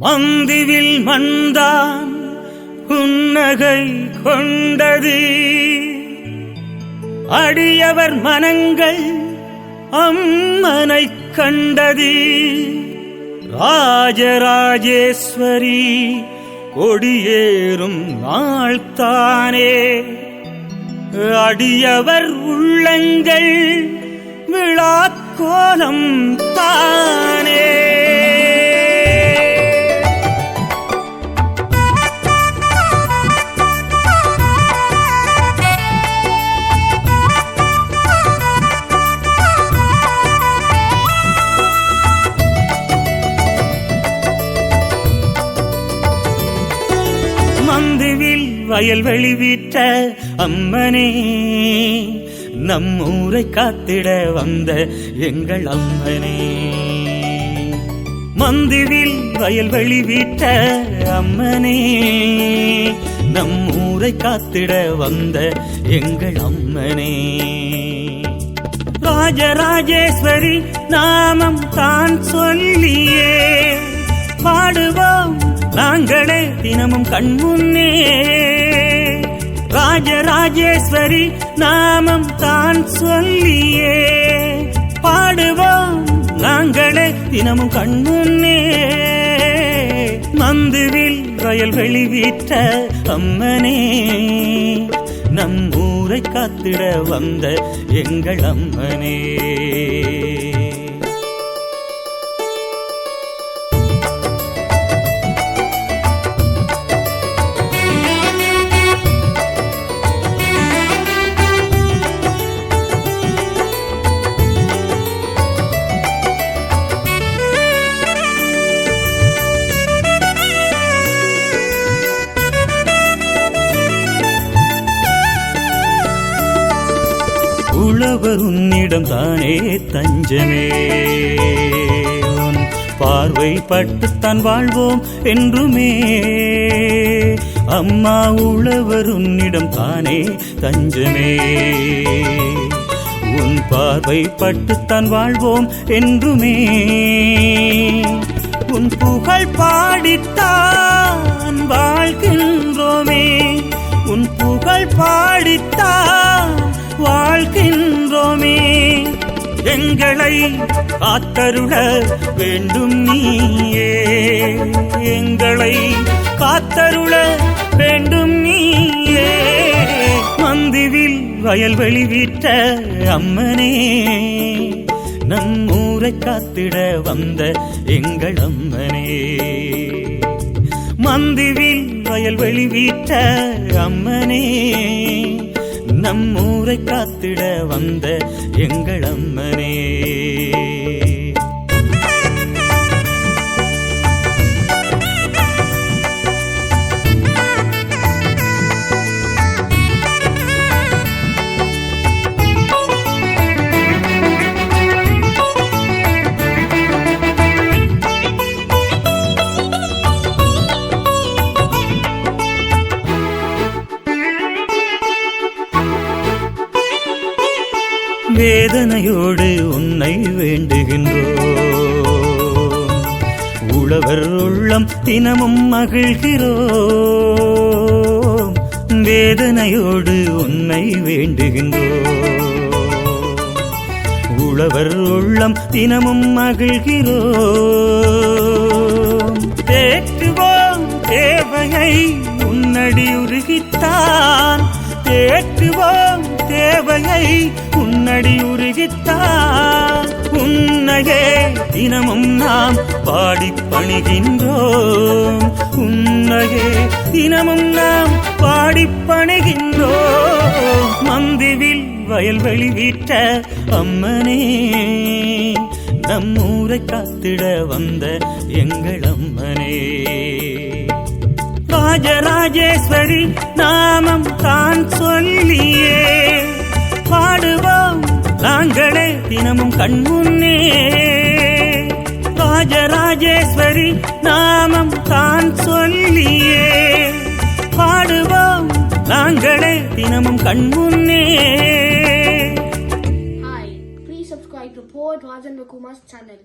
மந்திவில் மண்தான் புன்னகை கொண்டது, அடியவர் மனங்கள் அம்மனை கண்டது. ராஜராஜேஸ்வரி கொடியேறும் நாள்தானே, அடியவர் உள்ளங்கள் விழாக்கோலம் தானே. மந்துவில் வயல்வெளி வீட்ட அம்மனே, நம்மூரை காத்திட வந்த எங்கள் அம்மனே. மந்துவில் வயல்வெளி வீட்ட அம்மனே, நம்மூரை காத்திட வந்த எங்கள் அம்மனே. ராஜராஜேஸ்வரி நாமம் தான் சொல்லியே பாடுவோம் நாங்களே தினமும் கண்முன்னே. ராஜராஜேஸ்வரி நாமம் தான் சொல்லியே பாடுவோம் நாங்களே தினமும் கண்முன்னே. மந்துவில் வயல்வெளி வீட்ட அம்மனே, நம் ஊரை காத்திட வந்த எங்கள் அம்மனே. உழவர் உன்னிடம் தானே தஞ்சமே, உன் பார்வை பட்டுத்தான் வாழ்வோம் என்றுமே. அம்மா உழவர் உன்னிடம் தானே தஞ்சமே, உன் பார்வை பட்டுத்தான் வாழ்வோம் என்றுமே. உன் புகழ் பாடித்தான் வாழ்கின்றோமே, உன் புகழ் பாடித்தான் வாழ்கின்றோமே. எங்களை காத்தருள வேண்டும் நீயே, எங்களை காத்தருள வேண்டும் நீயே. மந்துவில் வயல்வெளி வீட்ட அம்மனே, நம் ஊரை காத்திட வந்த எங்கள் அம்மனே. மந்துவில் வயல்வெளி வீட்ட அம்மனே, நம் ஊரை காத்திட வந்த எங்கள் அம்மனே. வேதனையோடு உன்னை வேண்டுகின்றோம், உழவர் உள்ளம் தினமும் மகிழ்கிறோம். வேதனையோடு உன்னை வேண்டுகின்றோம், உழவர் உள்ளம் தினமும் மகிழ்கிறோம். தேற்றுவோம் தேவையை உன்னடி உருகித்தான், தேற்றுவோம் தேவையை உன்னடி உருகித்தான். உன்னையே தினமும் நாம் பாடி பணிகின்றோம், உன்னையே தினமும் நாம் பாடி பணிகின்றோம். மந்துவில் வயல்வெளி வீட்ட அம்மனே, நம் ஊரை காத்திட வந்த எங்கள் அம்மனே. ராஜராஜேஸ்வரி நாமம் தான் சொல்லியே பாடுவோம் நாங்களே தினமும் கண்முன்னே. ராஜராஜேஸ்வரி நாமம் தான் சொல்லியே பாடுவோம் நாங்களே தினமும் கண்முன்னே. Hi, please subscribe to Poet Rajan Kumar's channel.